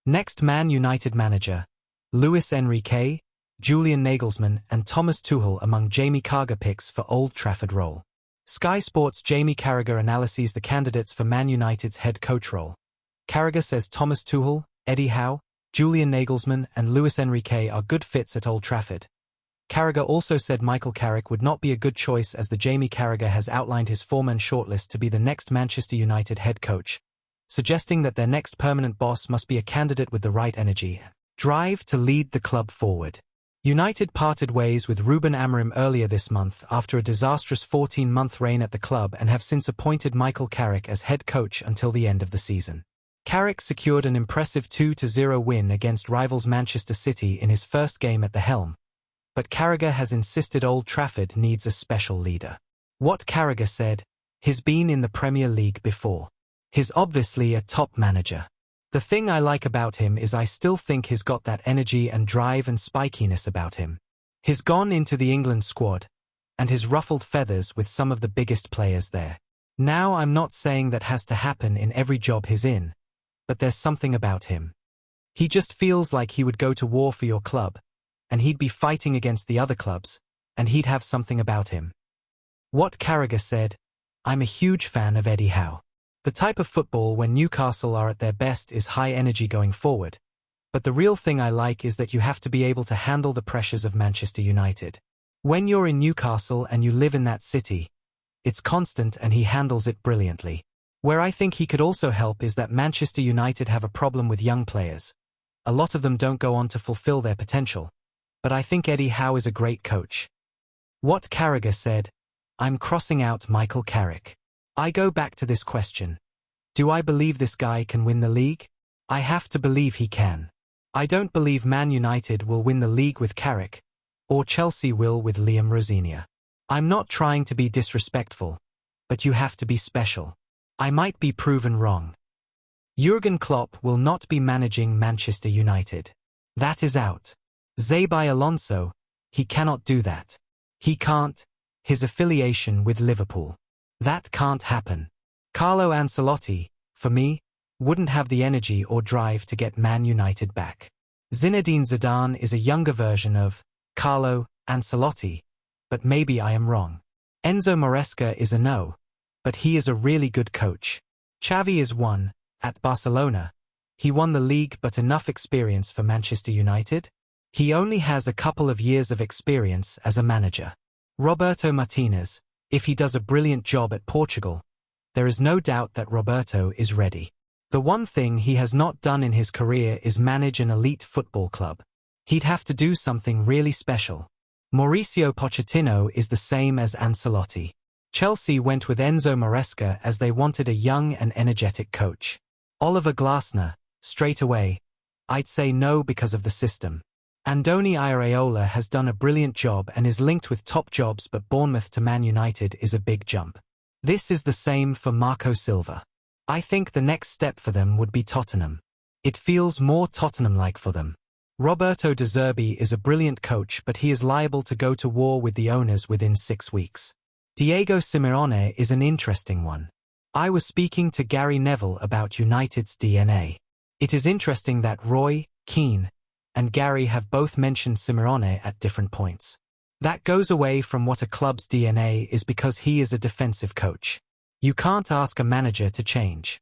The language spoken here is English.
Next Man United manager, Luis Enrique, Julian Nagelsmann and Thomas Tuchel among Jamie Carrgher picks for Old Trafford role. Sky Sports' Jamie Carragher analyses the candidates for Man United's head coach role. Carragher says Thomas Tuchel, Eddie Howe, Julian Nagelsmann and Luis Enrique are good fits at Old Trafford. Carragher also said Michael Carrick would not be a good choice as the Jamie Carragher has outlined his four-man shortlist to be the next Manchester United head coach, suggesting that their next permanent boss must be a candidate with the right energy and drive to lead the club forward. United parted ways with Ruben Amorim earlier this month after a disastrous 14-month reign at the club and have since appointed Michael Carrick as head coach until the end of the season. Carrick secured an impressive 2-0 win against rivals Manchester City in his first game at the helm, but Carragher has insisted Old Trafford needs a special leader. What Carragher said, he's been in the Premier League before. He's obviously a top manager. The thing I like about him is I still think he's got that energy and drive and spikiness about him. He's gone into the England squad, and he's ruffled feathers with some of the biggest players there. Now I'm not saying that has to happen in every job he's in, but there's something about him. He just feels like he would go to war for your club, and he'd be fighting against the other clubs, and he'd have something about him. What Carragher said, I'm a huge fan of Eddie Howe. The type of football when Newcastle are at their best is high energy going forward, but the real thing I like is that you have to be able to handle the pressures of Manchester United. When you're in Newcastle and you live in that city, it's constant and he handles it brilliantly. Where I think he could also help is that Manchester United have a problem with young players. A lot of them don't go on to fulfill their potential, but I think Eddie Howe is a great coach. What Carragher said, I'm crossing out Michael Carrick. I go back to this question. Do I believe this guy can win the league? I have to believe he can. I don't believe Man United will win the league with Carrick, or Chelsea will with Liam Rosenior. I'm not trying to be disrespectful, but you have to be special. I might be proven wrong. Jurgen Klopp will not be managing Manchester United. That is out. Xabi Alonso, he cannot do that. He can't. His affiliation with Liverpool. That can't happen. Carlo Ancelotti, for me, wouldn't have the energy or drive to get Man United back. Zinedine Zidane is a younger version of Carlo Ancelotti, but maybe I am wrong. Enzo Maresca is a no, but he is a really good coach. Xavi is one, at Barcelona. He won the league but enough experience for Manchester United? He only has a couple of years of experience as a manager. Roberto Martinez, if he does a brilliant job at Portugal, there is no doubt that Roberto is ready. The one thing he has not done in his career is manage an elite football club. He'd have to do something really special. Mauricio Pochettino is the same as Ancelotti. Chelsea went with Enzo Maresca as they wanted a young and energetic coach. Oliver Glasner, straight away, I'd say no because of the system. Andoni Iraola has done a brilliant job and is linked with top jobs, but Bournemouth to Man United is a big jump. This is the same for Marco Silva. I think the next step for them would be Tottenham. It feels more Tottenham-like for them. Roberto De Zerbi is a brilliant coach, but he is liable to go to war with the owners within 6 weeks. Diego Simeone is an interesting one. I was speaking to Gary Neville about United's DNA. It is interesting that Roy Keane and Gary have both mentioned Simeone at different points. That goes away from what a club's DNA is because he is a defensive coach. You can't ask a manager to change.